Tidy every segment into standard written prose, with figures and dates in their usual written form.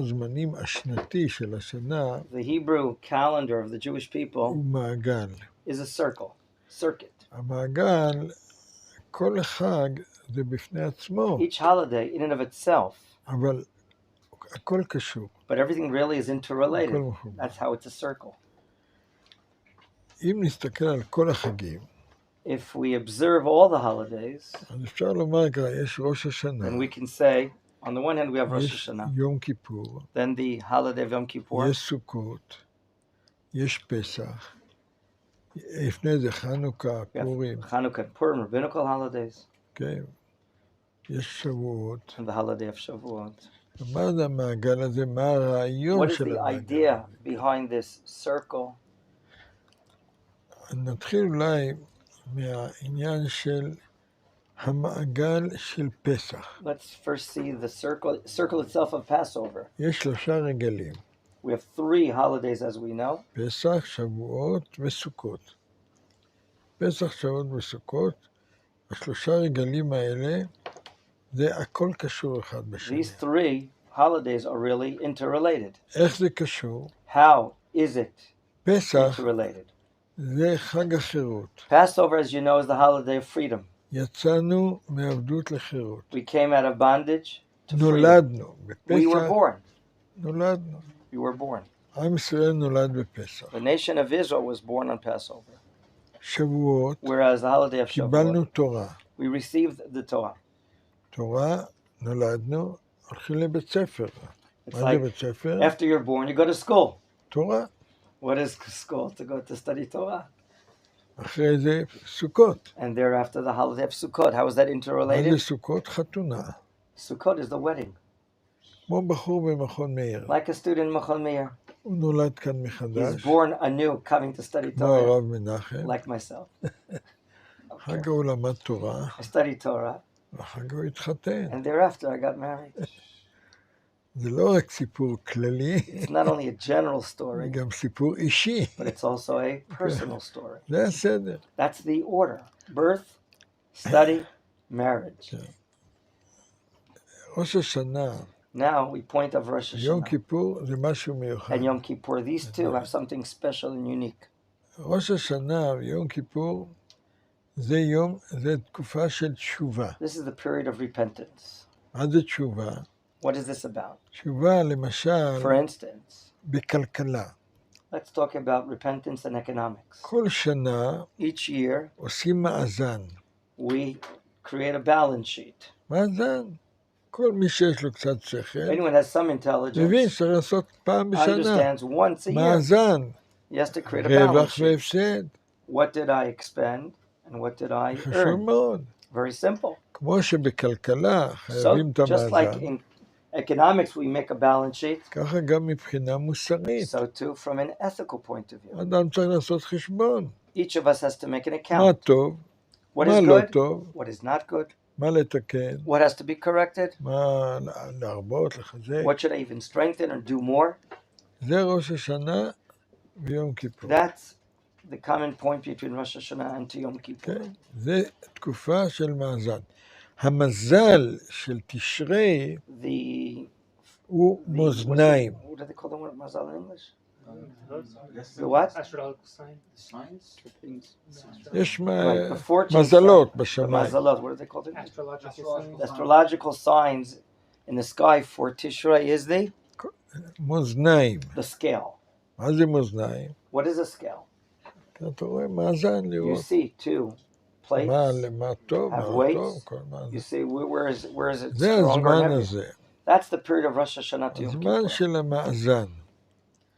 הזמנים השנתי של השנה The Hebrew calendar of the Jewish people הוא מעגל. is a circuit. המעגל, כל חג זה בפני עצמו, Each holiday in and of itself, אבל הכל קשור. but everything really is interrelated. הכל מחובר. That's how it's a circle. אם נסתכל על כל החגים, If we observe all the holidays, אז אפשר לומר ככה, יש ראש השנה, then we can say, on the one hand, we have Rosh יש Hashanah, יום כיפור, then the holiday of Yom Kippur, יש סוכות, יש פסח, לפני זה חנוכה, we have פורים, Chanukah and Purim, rabbinical holidays, כן, יש שבועות. and the holiday of Shavuot. מה זה המעגל הזה? מה הרעיון What is של the המעגל? idea behind this circle? נתחיל אולי מהעניין של המעגל של פסח. Let's first see the circle itself of Passover. יש 3 רגלים, We have 3 holidays, as we know. פסח, שבועות וסוכות. פסח, שבועות וסוכות, 3 רגלים האלה, זה הכל קשור אחד בשני. These 3 holidays are really interrelated. איך זה קשור? How is it פסח interrelated? זה חג החירות. Passover, as you know, is the holiday of freedom. יצאנו מעבדות לחירות. We came out of bondage to freedom. נולדנו We were בפסח, born. נולדנו. We were born. עם ישראל נולד בפסח. The nation of Israel was born on Passover. שבועות, Whereas the holiday of קיבלנו Shavuot, תורה. we received the Torah. תורה, נולדנו, הולכים לבית ספר. It's מה זה like בית ספר? after you're born, you go to school. תורה. What is school? To go to study Torah. אחרי זה סוכות. And thereafter, the holiday of Sukkot. How is that מה interrelated? זה סוכות? חתונה. Sukkot is the wedding. כמו בחור במכון מאיר. Like a student in Machon Meir. הוא נולד כאן He's מחדש, born anew, coming to study כמו Torah, הרב מנחם. like myself. אחר כך הוא למד תורה, I studied Torah, ואחר כך הוא התחתן. and thereafter I got married. זה לא רק סיפור כללי, It's not only a general זה story, גם סיפור אישי. but it's also a personal story. זה הסדר. That's the order. Birth, study, marriage. ראש השנה, Now we point of Rosh יום Hashanah כיפור זה משהו מיוחד. and Yom Kippur. These two have something special and unique. ראש השנה ויום כיפור זה תקופה של תשובה. This is the period of repentance. מה זה תשובה? What is this about? תשובה למשל For instance, בכלכלה. let's talk about repentance and economics. כל שנה Each year, עושים מאזן. we create a balance sheet. מאזן. כל מי שיש לו קצת שכל, Anyone has some intelligence מבין שצריך לעשות פעם בשנה. understands once a year מאזן, he has to create a balance רווח sheet. והפסד. What did I expend and what did I חשוב earn? מאוד. Very simple. כמו שבכלכלה So חייבים את just like המאזן, in economics we make a balance sheet, ככה גם מבחינה מוסרית. so too from an ethical point of view. אדם צריך לעשות חשבון. Each of us has to make an מה account. טוב, What מה is לא good? טוב, What is not good? מה לתקן, What has to be corrected? מה להרבות, לחזק. What should I even strengthen or do more? זה ראש השנה ויום כיפור. That's the common point between Rosh Hashanah and Yom Kippur. כן? זה תקופה של מאזן. המזל של תשרי The הוא מאזניים. what do they call the word mazal in English? The what? Astrological sign. Signs, the things. יש Right, the fortune מזלות sign, the בשמיים. mazalot, what are they called? Astrological sign. The astrological signs in the sky for Tishrei is the מאזניים. scale. מה זה מאזניים? What is a scale? אתה רואה מאזן You לראות see two plates. מה טוב, מה have לא weights. טוב, כל מה You זה. see where is it זה stronger הזמן and heavier? הזה. That's the period of Rosh Hashanah to Yom הזמן Kippur. של המאזן.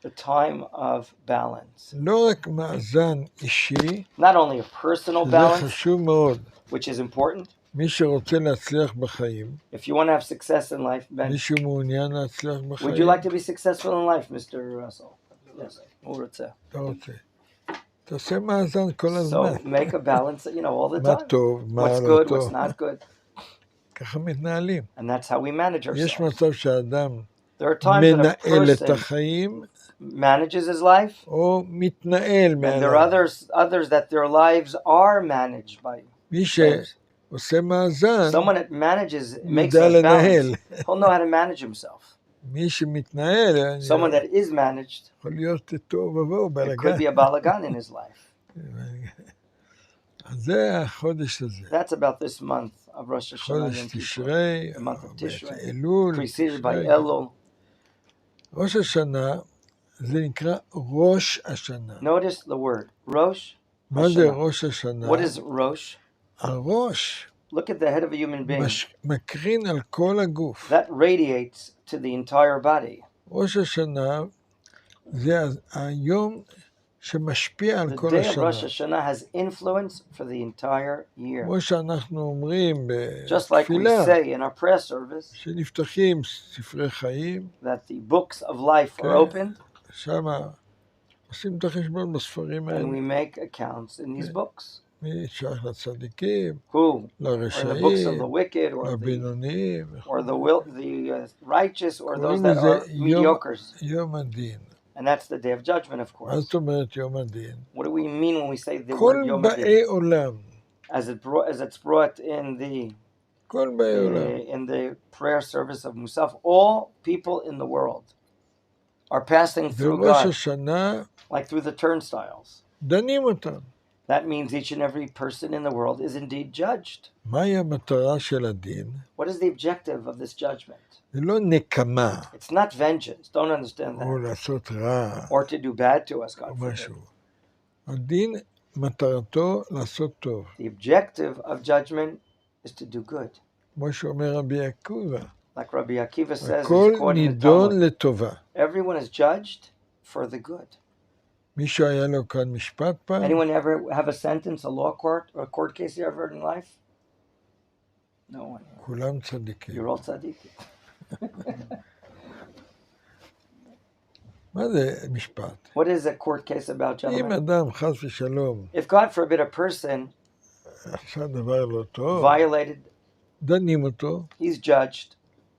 The time of balance. לא רק מאזן אישי, Not only a personal זה balance, חשוב מאוד. which is important. מי שרוצה להצליח בחיים, If you want to have success in life, Ben, מישהו מעוניין להצליח would בחיים, you like to be successful in life, Mr. Russell? Yes. הוא רוצה. אתה רוצה. תעשה מאזן כל So הזמן. make a balance, all the מה time. טוב, מה What's לא good, טוב. what's not good. ככה מתנהלים. And that's how we manage יש ourselves. מצב שאדם There are times that a מנהל את person החיים, manages his life, או מתנהל and there are מעליו. others that their lives are managed by מי things. שעושה מאזן, Someone that makes יודע us לנהל. balance, he'll know how to manage himself. מי שמתנהל, Someone that is managed, יכול להיות תוהו ובוהו, it בלגן. could be a balagan in his life. אז זה החודש הזה. That's about this month of Rosh Hashanah חודש Yom Kippur, תשרי, the month of או Tishrei, אלול, preceded by תשרי. Elul. ראש השנה זה נקרא ראש השנה. Notice the word, Rosh מה זה Hashanah. ראש השנה? What is Rosh? הראש Look at the head of a human being. מקרין על כל הגוף. That radiates to the entire body. ראש השנה זה היום שמשפיע על The כל day of Rosh השנה. Hashanah has influence for the entire year. כמו שאנחנו אומרים Just like we בתפילה, say in our prayer service, שנפתחים ספרי חיים, that the books of life are Okay. opened, שם עושים את החשבון בספרים and we האלה. make accounts in these Okay. books. מי שייך לצדיקים, Who are the books of לרשעים, the wicked, or the לבינוניים. righteous, or those קוראים that לזה are mediocres. יום הדין. And that's the day of judgment, of מה course. זאת אומרת יום הדין? What do we mean when we say the כל word Yom באי Adin? עולם, As it's brought in the כל באי עולם, in the prayer service of Musaf, all people in the world are passing through בראש God, השנה like through the turnstiles. דנים אותם. That means each and every person in the world is indeed judged. מהי המטרה של הדין? What is the objective of this judgment? זה לא נקמה, It's not vengeance. Don't understand או that. לעשות רע, Or to do bad to us, או God forbid. משהו. הדין מטרתו לעשות טוב. The objective of judgment is to do good. כמו שאומר רבי עקיבא, Like Rabbi Akiva says, הכל he's quoting the נידון Talmud. לטובה. Everyone is judged for the good. מישהו היה לו כאן משפט פעם? Anyone ever have a sentence, a law court, or a court case you ever heard in life? No one. כולם צדיקים. You're all tzaddikim. מה זה משפט? What is a court case about, אם gentlemen? אדם חס ושלום If God forbid a person עשה דבר לא טוב, violated, דנים אותו, he's judged.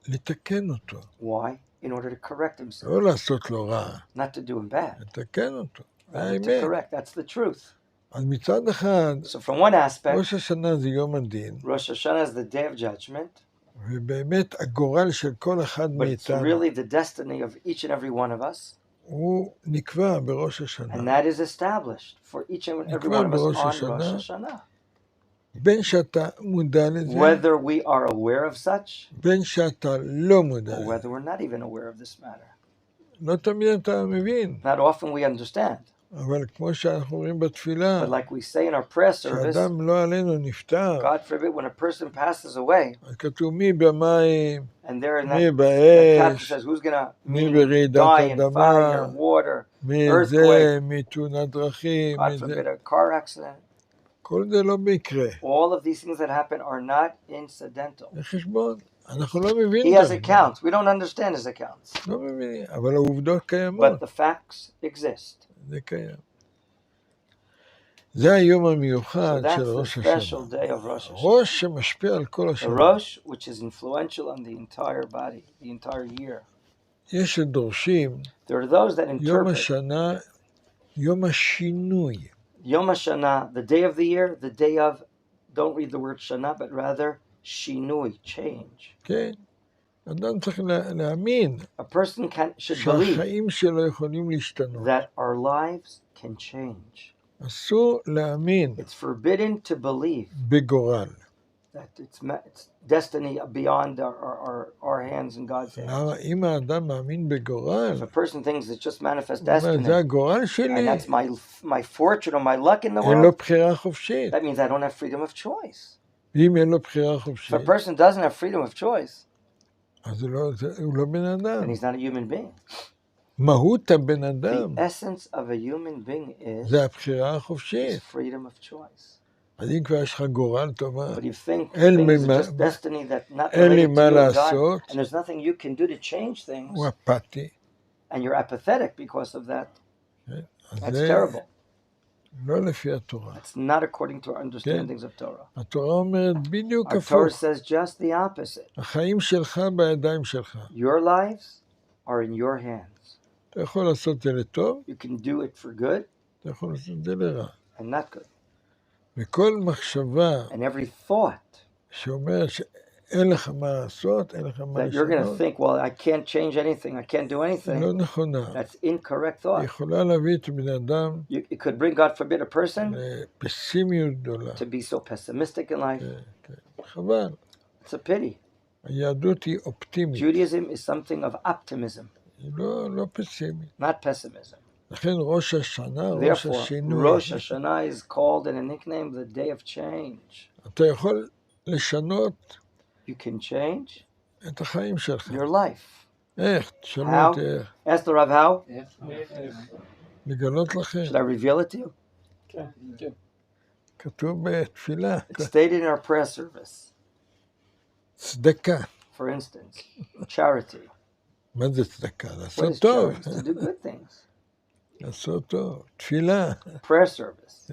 לתקן אותו. Why? In order to correct himself, לא לעשות לו רע, not to do him bad. לתקן אותו. זה To האמת. correct, that's the truth. אז מצד אחד, So from one aspect, ראש השנה זה יום הדין, Rosh Hashanah is the day of judgment, ובאמת הגורל של כל אחד but it's מאיתנו, really the destiny of each and every one of us, הוא נקבע בראש and השנה. that is established for each and every one of us on Rosh Hashanah. בין שאתה מודע לזה, Whether we are aware of such, בין שאתה לא מודע or לזה. whether we're not even aware of this matter. לא תמיד אתה מבין, Not often we understand, אבל כמו שאנחנו רואים בתפילה, but like we say in our prayer service, כשאדם לא עלינו נפטר, God forbid, when a person passes away, אז כתוב מי במים, and there in מי that chapter באש, says who's going to מי die ברעידת in אדמה, fire, water, מי זה, earthquake, מי תאונת דרכים, God מי זה. forbid, a car accident. כל זה לא במקרה. All of these things that happen are not incidental. זה חשבון. אנחנו לא He מבינים. has accounts. We don't understand his accounts. לא מבינים, אבל העובדות קיימות. But the facts exist. זה קיים. זה היום So המיוחד that's של the ראש special השנה. day of Rosh Hashanah. ראש שמשפיע על כל The השנה. Rosh, which is influential on the entire body, the entire year. יש שדורשים There are those that יום interpret השנה, יום השינוי. Yom HaShanah, the day of the year, the day of, don't read the word Shana, but rather Shinui, change. כן? אדם צריך להאמין A person should believe שהחיים שלו יכולים להשתנות. that our lives can change. אסור להאמין It's forbidden to believe בגורל. that it's destiny beyond our hands and God's hands. למה אם האדם מאמין בגורל, If a person thinks it's just manifest הוא אומר, destiny, זה הגורל שלי, and that's my fortune or my luck in the אין לו world, בחירה חופשית. that means I don't have freedom of choice. ואם אין לו בחירה If חופשית, a person doesn't have freedom of choice, אז הוא לא בן אדם. then he's not a human being. מהות הבן The אדם essence of a human being is זה הבחירה החופשית. freedom of choice. אז אם כבר יש לך גורל טובה, But you think אין things לי are מה- just destiny that not אין לי related to מה you and God, לעשות, and there's nothing you can do to change things, הוא אפאתי. and you're apathetic because of that. אז That's זה terrible. לא לפי התורה. It's not according to our understandings of Torah. התורה אומרת בדיוק Our Torah הפוך. says just the opposite. החיים שלך בידיים שלך. Your lives are in your hands. אתה יכול לעשות את זה לטוב, You can do it for good אתה יכול לעשות את זה לרע. and not good. וכל מחשבה And every thought שאומרת אין לך מה לעשות, אין לך מה that you're going to לשנות, think, well, I can't change anything, I can't do היא anything. לא נכונה. That's incorrect היא thought. יכולה להביא את בני אדם It could bring, God forbid, a person לפסימיות גדולה. to be so pessimistic in life. כן. חבל. It's a pity. היהדות היא אופטימית, Judaism is something of optimism, היא לא פסימית. not pessimism. לכן ראש השנה, ראש Therefore, השינוי. Rosh Hashanah is called in a nickname the day of change. אתה יכול לשנות You can change את החיים שלך. your life. איך? תשנו How? את איך. Ask the Rav how. לגלות לכם. Should I reveal it to you? כתוב בתפילה. It's stated in our prayer service. צדקה. For instance, charity. מה זה צדקה? What לעשות is טוב. charity? To do good things. לעשות טוב. תפילה. Prayer service.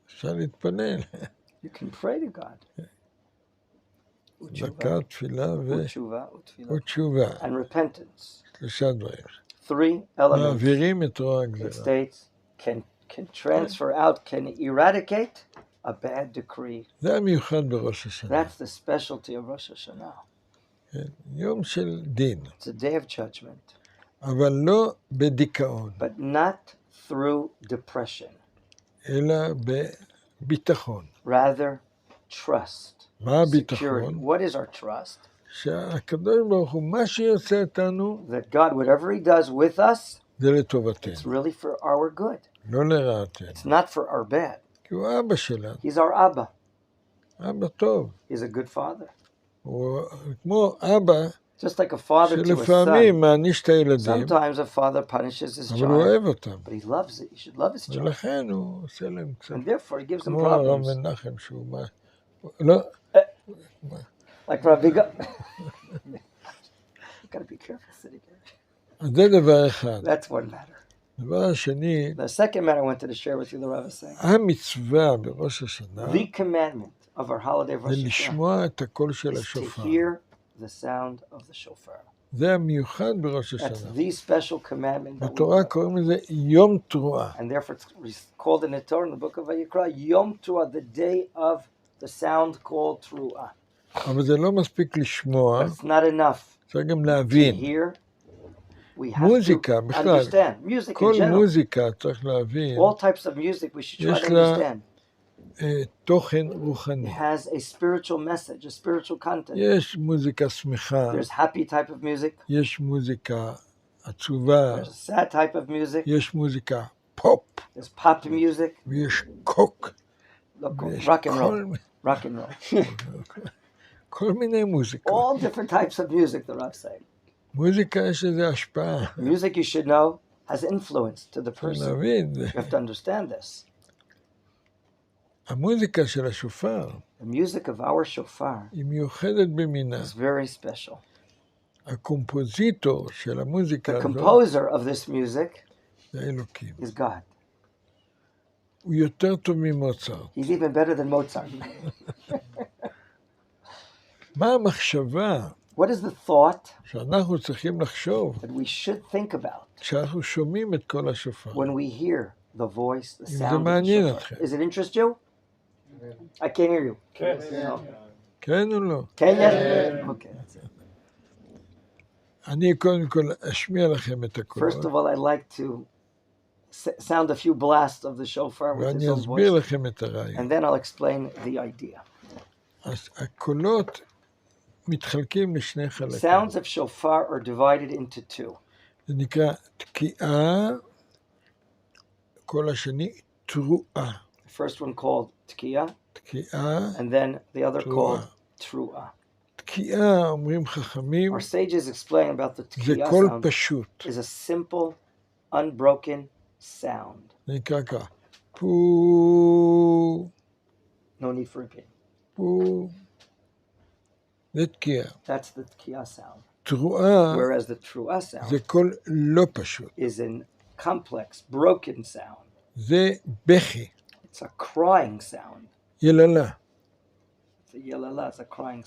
אפשר להתפלל. You can pray to God. צדקה, תפילה Utshuva, ותשובה. and repentance. שלושה דברים. 3 elements. מעבירים את רוע It הגזירה. states can transfer out, can eradicate a bad decree. זה המיוחד בראש השנה. That's the specialty of Rosh Hashanah. כן, יום של דין, It's a day of judgment, אבל לא בדיכאון, but not through depression. אלא בביטחון. Rather, trust, מה security. הביטחון? What is our trust? שהקדוש ברוך הוא, מה שיוצא איתנו, That God, whatever He does with us, זה לטובתנו, it's really for our good. לא לרעתנו. It's not for our bad. כי הוא אבא שלנו, He's our Abba. אבא טוב. He's a good father. הוא כמו אבא Just like a father to a son. שלפעמים מעניש את הילדים, Sometimes a father punishes his אבל הוא child, אוהב אותם. but he loves it. He should love his child. ולכן הוא עושה להם קצת, And therefore, he gives them כמו הרב problems. מנחם שהוא מה, לא, Like Rabbi Begon. You gotta be careful sitting here. אז זה דבר אחד. That's one matter. דבר השני, The second matter I wanted to share with you, the Rabbi is saying. המצווה בראש השנה, The commandment of our holiday of זה Rosh Hashanah לשמוע את הקול של is to השופר. hear the sound of the shofar. זה המיוחד בראש That's השנה. the special commandment that we בתורה do. קוראים לזה יום תרועה. And therefore it's called in the Torah, in the book of Vayikra, Yom Teruah, the day of the sound called Teruah. אבל זה לא מספיק לשמוע, But it's not enough צריך גם to להבין. hear. We have מוזיקה to בכלל, understand. Music כל in general. מוזיקה צריך להבין, All types of music we should try יש to לה understand. תוכן It רוחני. has a spiritual message, a spiritual content. יש מוזיקה שמחה, There's happy type of music. יש מוזיקה עצובה, There's a sad type of music. יש מוזיקה פופ, There's pop music. ויש קוק, ויש Rock and roll. Rock and roll. כל מיני מוזיקות. All different types of music, the Rav saying. מוזיקה יש לזה השפעה. Music, you should know, has influence to the צריך person. להבין, You have to understand this. המוזיקה של השופר The music of our shofar היא מיוחדת במינה. is very special. הקומפוזיטור של המוזיקה The הזאת composer of this music זה אלוקים. is God. הוא יותר טוב ממוצרט. He's even better than Mozart. מה המחשבה What is the thought שאנחנו צריכים לחשוב that we should think about כשאנחנו שומעים את כל השופר? when we hear the voice, the אם זה sound of the מעניין shofar? אתכם. Does it interest you? I can't hear you. No. כן או לא? Can you? Okay, that's it. אני קודם כל אשמיע לכם את הקולות, First of all, I'd like to sound a few blasts of the shofar with ואני his own אסביר voice, לכם את הרעיון. and then I'll explain the idea. אז הקולות מתחלקים לשני חלקים. Sounds of shofar are divided into two. זה נקרא תקיעה, הקול השני תרועה. The first one called tkiya, תקיעה, and then the other Truah. called truah. תקיעה, אומרים חכמים, Our sages explain about the זה tkiya קול sound פשוט. is a simple, unbroken sound. זה נקרא ככה. פו, No need for repeating. פו. זה תקיעה. That's the tkiya sound. תרועה Whereas the truah זה sound קול לא פשוט. is a complex, broken sound. זה בכי, It's a crying sound. יללה. It's a yelala, it's a crying,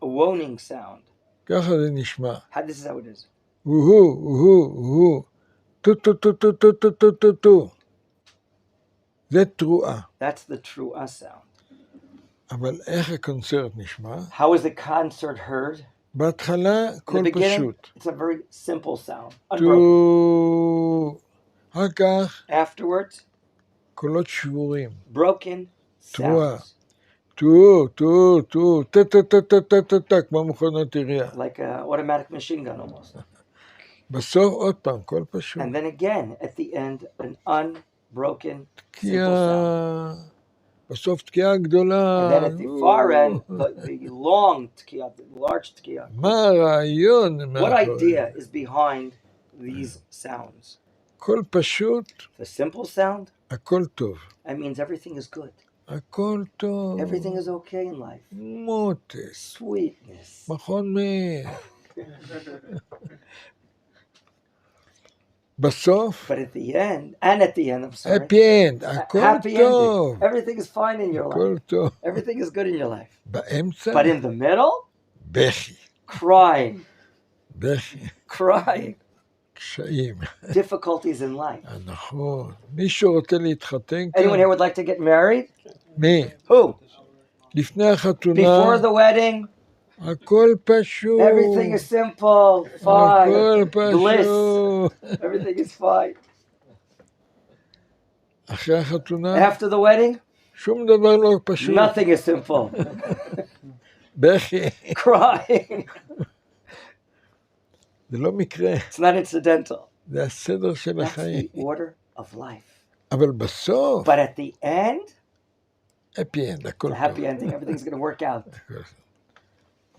a moaning sound. ככה זה נשמע. This is how it is. הוא, טו טו טו טו טו טו טו טו טו. זה תרועה. That's the truah sound. אבל איך הקונצרט נשמע? How is the concert heard? בהתחלה In the קול beginning, פשוט. it's a very simple sound, unbroken. טו, אחר כך Afterwards, קולות שבורים. broken תרועה. sounds, טו, טו, טו, טה, טה, טה, טה, טה, טה, טה, כמו מכונת עירייה. like an automatic machine gun almost. בסוף עוד פעם, קול פשוט. And then again, at the end, an unbroken, simple תקיעה, sound. בסוף תקיעה גדולה. And then at the far end, the long tkiya, the large tkiya. מה הרעיון What מאחורי? idea is behind these sounds? קול פשוט, The simple sound, הכל טוב. that means everything is good. הכל טוב. Everything is okay in life. מותק. Sweetness. מכון מאיר. בסוף, But at the end, I'm sorry, happy end, הכל happy טוב. ending. Everything is fine in your הכל life. טוב. Everything is good in your life. באמצע, But in the middle, בכי. crying, בכי. crying, קשיים. difficulties in life. נכון. מישהו רוצה להתחתן Anyone כאן? here would like to get married? מי? Who? לפני החתונה, Before the wedding, הכל פשוט. everything is simple, הכל fine, bliss. פשוט. Everything is fine. אחרי החתונה, After the wedding, שום דבר לא פשוט. nothing is simple. בכי. Crying. זה לא מקרה, It's not incidental. זה הסדר של That's החיים. the order of life. אבל בסוף, But at the end, happy end, הכל the טוב. happy ending, everything's going to work out.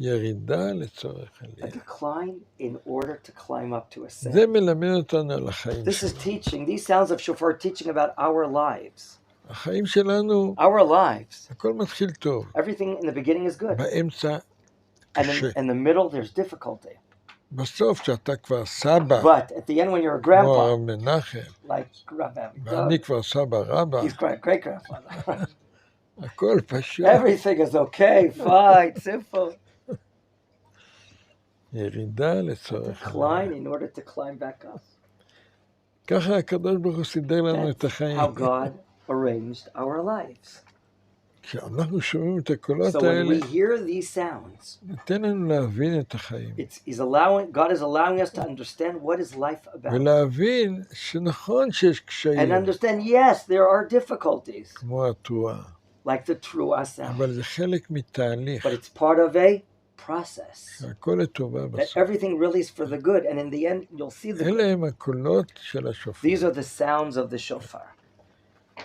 ירידה לצורך A עלייה. decline in order to climb up to a זה sin. מלמד אותנו על החיים This is שלנו. teaching, these sounds of shofar are teaching about our lives. החיים שלנו, Our lives. הכל מתחיל טוב. Everything in the beginning is good. באמצע And קשה. in the middle, there's difficulty. בסוף, כשאתה כבר סבא, But at the end, when you're a כמו grandpa, הרב מנחם, like Rabbi ואני Begon, כבר סבא רבא, he's great grandfather. הכל פשוט. Everything is okay, fine, simple. ירידה לצורך Decline עלייה. in order to climb back up. ככה הקדוש ברוך הוא סידר לנו את That's החיים. how God arranged our lives. כשאנחנו שומעים את הקולות So when האלה, we hear these sounds, ניתן לנו להבין את החיים. God is allowing us to understand what is life about. ולהבין שנכון שיש And קשיים, understand, yes, there are difficulties, כמו התרועה, like the trua sound, אבל זה חלק מתהליך. but it's part of a process. הכל לטובה That בסוף. everything really is for the good, and in the end, you'll see the אלה good. הם הקולות של השופר. These are the sounds of the shofar.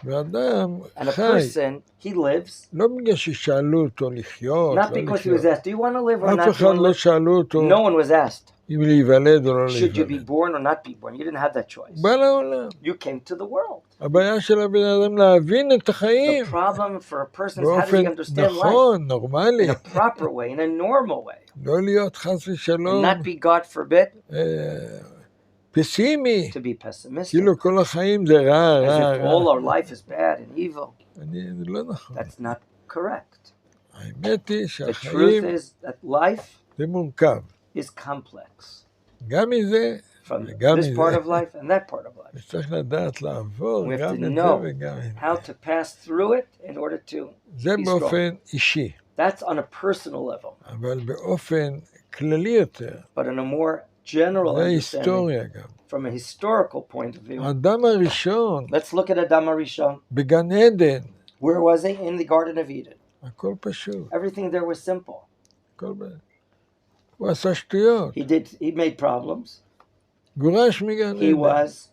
ואדם And a חי, person, he lives, לא בגלל ששאלו אותו לחיות, not לא because he was לחיות. asked, do you want to live or אף not? Do you אחד want to לא live? שאלו אותו No one was asked, אם להיוולד או לא should you be להיוולד. born or not be born? You didn't have that choice. בא לעולם. You came to the world. הבעיה של הבן אדם להבין את החיים The problem for a person is how does he באופן understand life נכון, נורמלי. in a proper way, in a normal way, לא להיות חס and ושלום not be, God forbid, פסימי. to be pessimistic, כאילו כל החיים זה רע, as רע, if all רע. our life is bad and evil. זה לא נכון. That's not correct. האמת היא The שהחיים truth is that life זה מורכב. is complex גם מזה from וגם this part מזה. of life and that part of life. וצריך לדעת לעבור We have גם to את זה know וגם את how זה. to pass through it in order to זה be strong. באופן אישי, That's on a personal level, אבל באופן כללי יותר, but on a more general זה understanding, היסטוריה גם. from a historical point of view. האדם הראשון Let's look at Adam HaRishon. בגן עדן, Where was he? In the Garden of Eden. הכל פשוט. Everything there was simple. הכל הוא עשה שטויות, He made problems. גורש מגן He עדן. was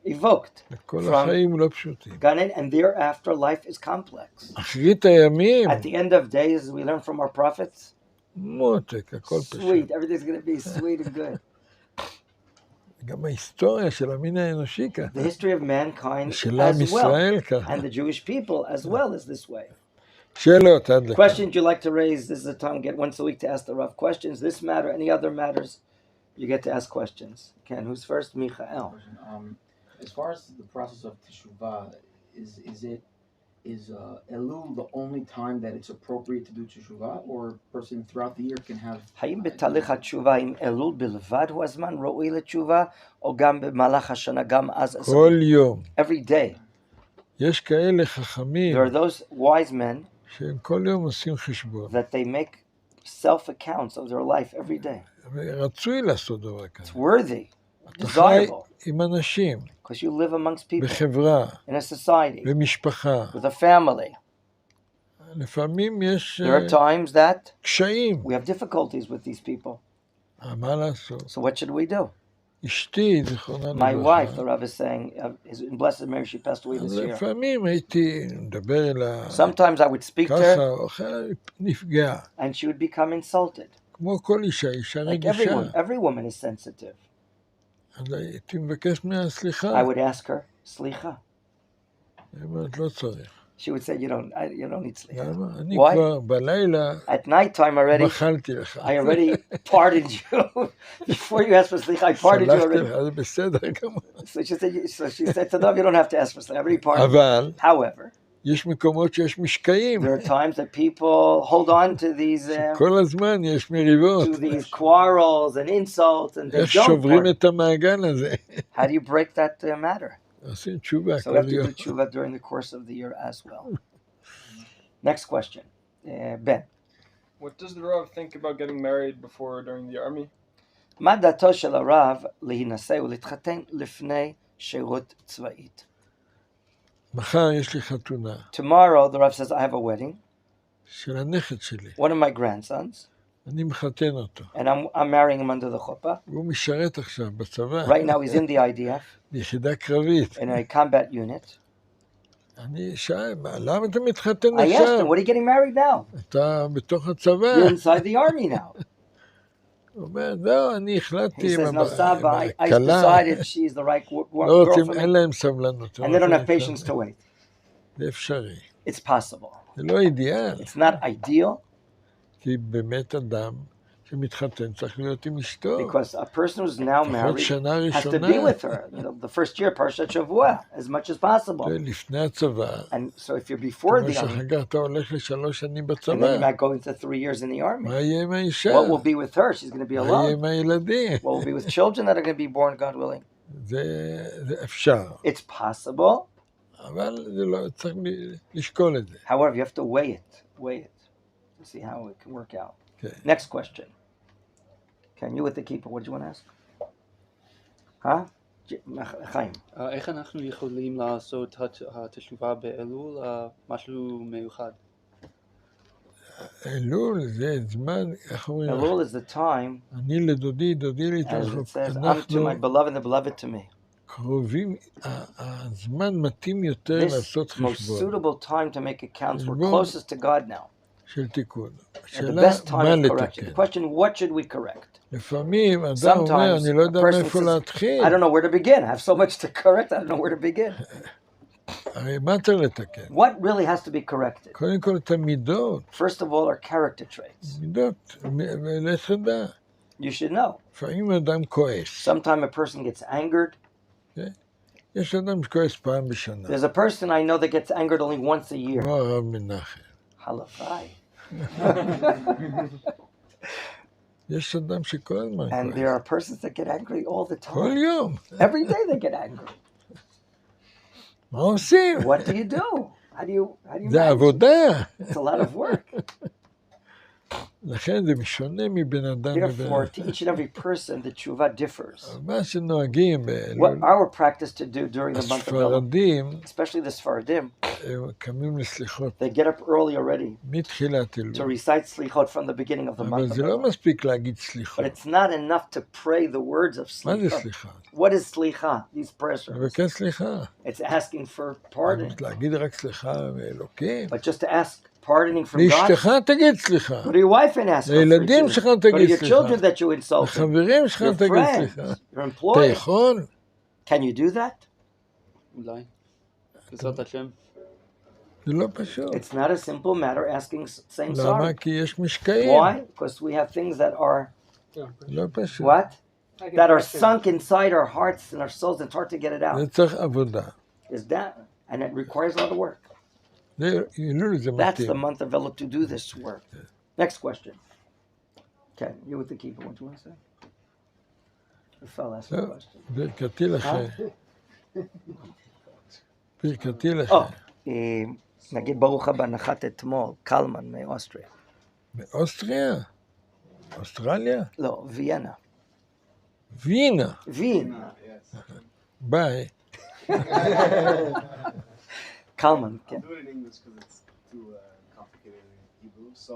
evoked כל from החיים לא פשוטים. Gan Eden, and thereafter life is complex. אחרית הימים, At the end of days, we learn from our prophets, מותק, הכל פשוט. sweet, everything's going to be sweet and good. גם ההיסטוריה של המין האנושי ככה, The history of mankind של עם as well, ישראל ככה. and the Jewish people as well is this way. שאלות עד לכאן. Questions you like to raise, this is the time to get once a week to ask the Rav questions. This matter, any other matters, you get to ask questions. Ken, who's first? Michael. As far as the process of teshuvah, is Elul the only time that it's appropriate to do teshuvah, or a person throughout the year can have? האם בתהליך התשובה עם אלול בלבד הוא הזמן ראוי לתשובה, או גם במהלך השנה, גם אז? כל יום. Every day. יש כאלה חכמים There are those wise men שהם כל יום עושים חשבון. that they make self-accounts of their life every day. ורצוי לעשות דבר It's כזה. worthy, אתה חי desirable, עם אנשים, because you live amongst people, בחברה, in a society, במשפחה. with a family. לפעמים יש There are times that קשיים. we have difficulties with these people. מה לעשות? So what should we do? אשתי, זיכרונה My wife, the לברכה, Rav is saying, in Blessed Mary, she passed away this year. לפעמים הייתי מדבר אליה Sometimes I would speak to ככה, her, או נפגע. and she would become insulted. כמו כל אישה, אישה Like רגישה. every woman is sensitive. אז הייתי מבקש ממנה סליחה. I would ask her, slicha. היא אומרת, לא צריך. She would say, you don't need slicha. למה? אני Why? כבר בלילה At nighttime already, מחלתי לך. I already pardoned you. Before you asked for slicha, I pardoned you סלחתי already. לך, זה בסדר גמור. So she said, to them, you don't have to ask for slicha. I already pardoned you. אבל However, יש מקומות שיש משקעים. there are times that people hold on to these כל הזמן יש מריבות. quarrels and insults, and they איך don't שוברים pardon. את המעגל הזה? How do you break that matter? עושים תשובה So we have כל to do יום. tshuva during the course of the year as well. Next question. Ben. What does the Rav think about getting married before or during the army? מה דעתו של הרב להינשא ולהתחתן לפני שירות צבאית? מחר יש לי חתונה Tomorrow, the Rav says, I have a wedding. של הנכד שלי. One of my grandsons. אני מחתן אותו. And I'm marrying him under the chuppah. הוא משרת עכשיו בצבא. Right now, he's in the IDF, ביחידה קרבית. in a combat unit. אני שאל, למה אתה מתחתן I asked עכשיו? him, what are you getting married now? אתה בתוך הצבא. You're inside the army now. הוא אומר, לא, אני החלטתי He says, עם no, Saba, I הכלה. decided she's the right לא girl רוצים, for אין me. להם סבלנות. And they don't have patience to wait. זה אפשרי. It's possible. זה לא אידיאל. It's not ideal, כי באמת אדם שמתחתן צריך להיות עם אשתו. because a person who's now לפחות married שנה has to ראשונה. be with her. You know, the first year, Parshat Shavua, as much as possible. זה לפני הצבא. And so if you're before כמו the army, שאחר כך אתה הולך לשלוש שנים and then you בצבא. might go into 3 years in the army, מה יהיה עם האישה? what will be with her? She's going to be מה יהיה alone. עם הילדים? What will be with children that are going to be born, God willing? זה אפשר. It's possible. אבל זה לא, צריך לשקול את זה. However, you have to weigh it to see how it can work out. Okay. Next question. Can you with the keeper, what do you want to ask? Huh? Chaim. איך אנחנו יכולים לעשות התשובה באלול משהו מיוחד? אלול זה זמן, איך אומרים? Elul is the time, אני לדודי, דודי לי, as it says, unto my beloved and the beloved to me. קרובים, הזמן מתאים יותר This לעשות most חשבון suitable time to make accounts. We're חשבון. closest to God now. של תיקון. And the השאלה best מה time of correction. The לתקן. question, what should we correct? לפעמים אדם אומר, Sometimes אני לא a יודע person מאיפה says, להתחיל. I don't know where to begin. I have so much to correct, I don't know where to begin. הרי מה צריך לתקן? What really has to be corrected? קודם כל את המידות. First of all, are character traits. מידות, ולך תדע. You should know. לפעמים אדם כועס. Sometimes a person gets angered. יש אדם שכועס פעם בשנה. There's a person I know that gets angered only once a year. כמו הרב מנחם. Halafai. יש אדם שכל הזמן And כועס. there are persons that get angry all the כל time. יום. Every day they get angry. מה עושים? What do you do? How do you זה manage? עבודה. It's a lot of work. לכן זה משונה מבן אדם לבן Therefore, אדם. to each and every person, the tshuva differs. מה שנוהגים, What our practice to do during the month of Elul, הספרדים, especially the Sfaradim, הם קמים לסליחות they get up early already מתחילת to אלול. recite slichot from the beginning of the אבל month of זה לא Elul. מספיק להגיד סליחות. But it's not enough to pray the words of מה זה slichot. סליחה? What is slicha? These prayers. לבקש סליחה. It's asking for pardon. להגיד רק סליחה מאלוקים. But just to ask pardoning from God. לאשתך תגיד סליחה. Go to your wife and ask for לילדים forgiveness. שלך Go to תגיד your children סליחה. that you insulted. לחברים שלך Your תגיד friends. סליחה. Your אתה employees. יכול? Can you do that? אולי. בעזרת השם. זה לא פשוט. It's not a simple matter asking, saying למה? sorry. כי יש משקעים. Why? Because we have things that are, לא פשוט. what? That are sunk inside our hearts and our souls, and it's hard to get it out. זה צריך עבודה. Is that? And it requires a lot of work. זה אלול זה That's the מתאים. month of Elul to do this work. Next question. Okay, you with the keeper. What do you want to say? The fellow asked a לא, question. ברכתי לכם. Huh? ברכתי לכם. Oh, נגיד ברוך הבא, נחת אתמול, קלמן מאוסטריה. מאוסטריה? אוסטרליה? לא, ויאנה. וינה. וין. ביי. קלמן, כן. I'll do it in English because it's too complicated in Hebrew. So,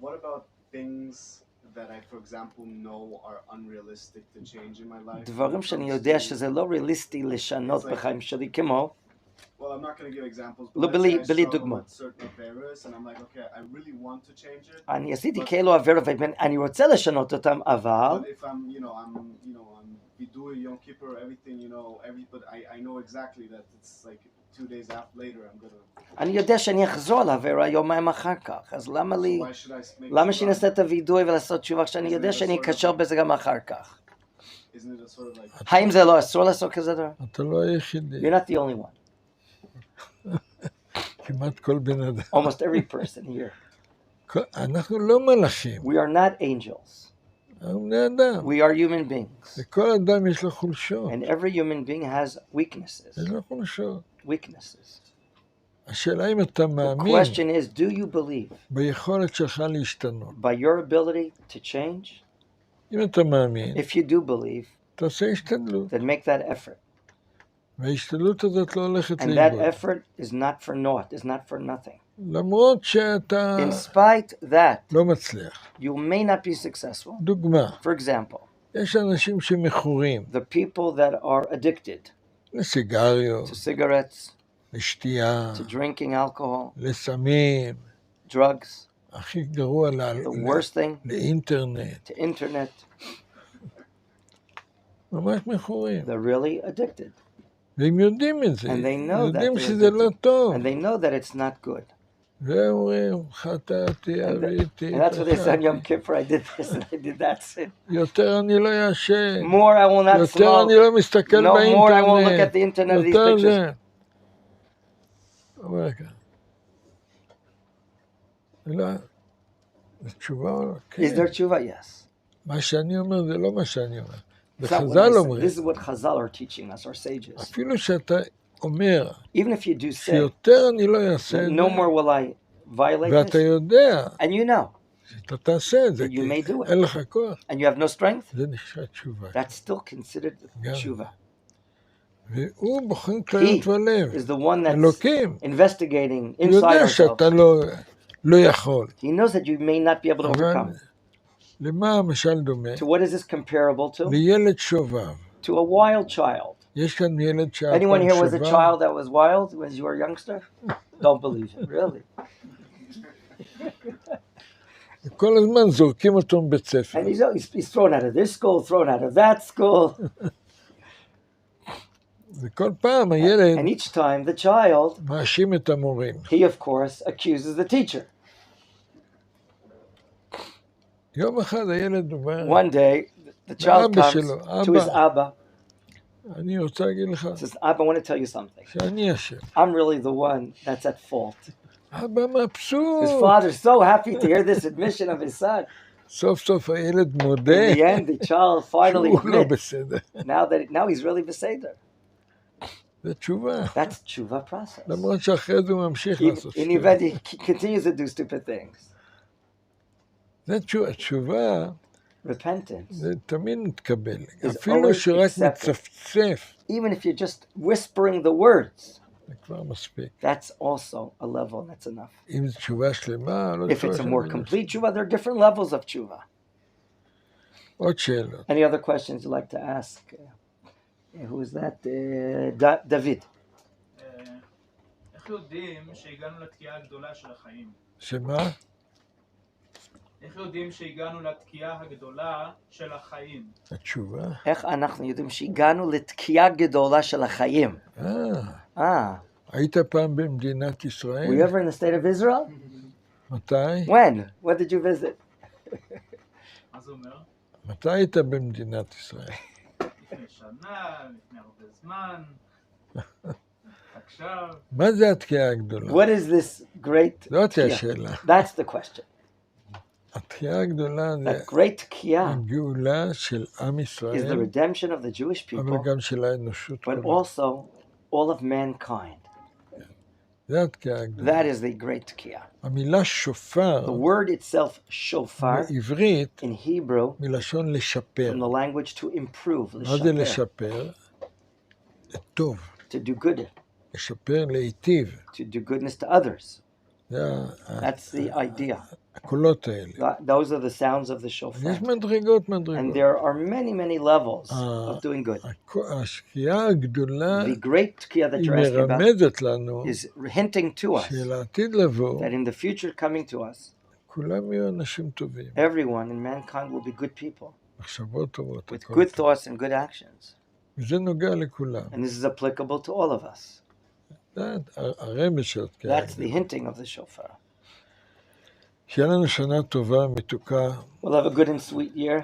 what about things that I, for example, know are unrealistic to change in my life? דברים שאני יודע שזה לא ריאליסטי לשנות בחיים שלי, כמו... Well, I'm not going to give examples, לא, but let's say I בלי struggle דוגמה. with certain affairs, and I'm like, okay, I really want to change it. אני עשיתי כאלו עבירה, ואני רוצה לשנות אותם, אבל... But if I'm Vidui, Yom Kippur, everything, but I know exactly that it's like 2 days later I'm going to... אני יודע שאני אחזור על העבירה יומיים אחר כך, אז למה לי... Why should I make למה sure שנעשה את הווידוי ולעשות תשובה כשאני יודע שאני אקשר בזה גם אחר כך? Isn't it a sort of like... האם זה לא אסור לעשות כזה דבר? אתה לא היחידי. You're not the only one. כמעט כל בן אדם. Almost every person here. אנחנו לא מלאכים. We are not angels. אנחנו בני אדם. We are human beings. לכל אדם יש לו חולשות. And every human being has weaknesses. יש לו חולשות. Weaknesses. השאלה אם אתה The מאמין question is, do you believe ביכולת שלך להשתנות. by your ability to change? אם אתה מאמין, If you do believe, תעשה השתדלות. then make that effort. וההשתדלות הזאת לא הולכת And that לאיבוד. effort is not for naught, is not for nothing. למרות שאתה In spite that, לא מצליח. you may not be successful. דוגמה, For example, יש אנשים שמכורים the people that are addicted לסיגריות, to cigarettes, לשתייה, to drinking alcohol, לסמים, drugs, הכי גרוע the worst thing, לאינטרנט. to internet, ממש מכורים. they're really addicted. והם יודעים את זה. And they know that יודעים they're שזה לא addicted. טוב. And they know that it's not good. והם אומרים, חטאתי, אביתי. And that's what they said on Yom Kippur, I did this and I did that sin. יותר אני לא ישן. More I will not יותר אני smoke. לא מסתכל No more I won't look at באינטרנט. the internet of these יותר pictures. זה. אומר ככה. לא, זו תשובה או לא? כן. Is there tshuva? Yes. מה שאני אומר זה לא מה שאני אומר. It's not what I וחז"ל say. אומרים, This is what Chazal are teaching us, our sages. אפילו שאתה אומר Even if you do say, שיותר אני לא אעשה את no זה, more will I violate ואתה this, יודע and you know, שאתה תעשה את זה, that you כי may do it. אין לך כוח, and you have no strength, זה נחשב תשובה. that's still considered Yeah. tshuva. והוא בוחן כליות ולב. Is the one that's אלוקים, investigating הוא inside יודע ourselves. שאתה לא יכול. He knows that you may not be able to אבל overcome. למה המשל דומה? To what is this comparable to? לילד שובב. To a wild child. יש כאן ילד שהיה Anyone פעם here was a שובב? child that was wild when you were a youngster? Don't believe it, really. כל הזמן זורקים אותו מבית ספר. And he's thrown out of this school, thrown out of that school. וכל פעם הילד And each time the child, מאשים את המורים. he of course accuses the teacher. יום אחד הילד אומר, One day, the child לאבא comes שלו, to his אבא, Abba, אני רוצה להגיד לך says, Abba, I want to tell you something. שאני אשם. I'm really the one that's at fault. אבא מבסוט. His father's so happy to hear this admission of his son. סוף סוף הילד מודה In the end, the child finally שהוא לא admits בסדר. now he's really beseder. זה תשובה. That's tshuva process. למרות שאחרי זה הוא ממשיך In לעשות in שטויות. event, he continues to do stupid things. זה תשובה, Repentance, זה תמיד מתקבל. Is אפילו always שרק accepted. מצפצף, even if you're just whispering the words, זה כבר מספיק. that's also a level, that's enough. אם זו תשובה שלמה, לא If תשובה it's a more שלמה. complete tshuva, there are different levels of tshuva. עוד שאלות. Any other questions you'd like to ask? Who is that? David. איך יודעים שהגענו לתקיעה הגדולה של החיים? שמה? איך יודעים שהגענו לתקיעה הגדולה של החיים? התשובה? איך אנחנו יודעים שהגענו לתקיעה גדולה של החיים? היית פעם במדינת ישראל? Were you ever in the state of Israel? מתי? When? When did you visit? מה זה אומר? מתי היית במדינת ישראל? לפני שנה, לפני הרבה זמן, עכשיו. מה זה התקיעה הגדולה? What is this great זאת תקיעה? השאלה. That's the question. התקיעה הגדולה זה That great תקיעה הגאולה של עם is the ישראל, redemption of the Jewish אבל people, גם של האנושות but כולה. also all of mankind. זה התקיעה הגדולה. That is the great tkiah. המילה שופר, The word itself, shofar, בעברית, in Hebrew, מלשון לשפר. from the language to improve, מה זה לשפר, לשפר? לטוב. to do good, לשפר, להיטיב. to do goodness to others. זה That's the idea. הקולות האלה. Those are the sounds of the shofar. יש מדרגות. And there are many levels of doing good. השקיעה הגדולה The great tkiah that היא you're asking about מרמזת לנו is hinting to us שלעתיד לבוא that in the future coming to us, כולם יהיו אנשים טובים. everyone in mankind will be good people מחשבות טובות. with הכל good טוב. thoughts and good actions. וזה נוגע לכולם. And this is applicable to all of us. זה הרמז של התקיעה That's the הגדולה. hinting of the shofar. שיהיה לנו שנה טובה, מתוקה. We'll have a good and sweet year.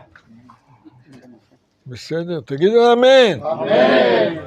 בסדר? תגידו אמן. Amen.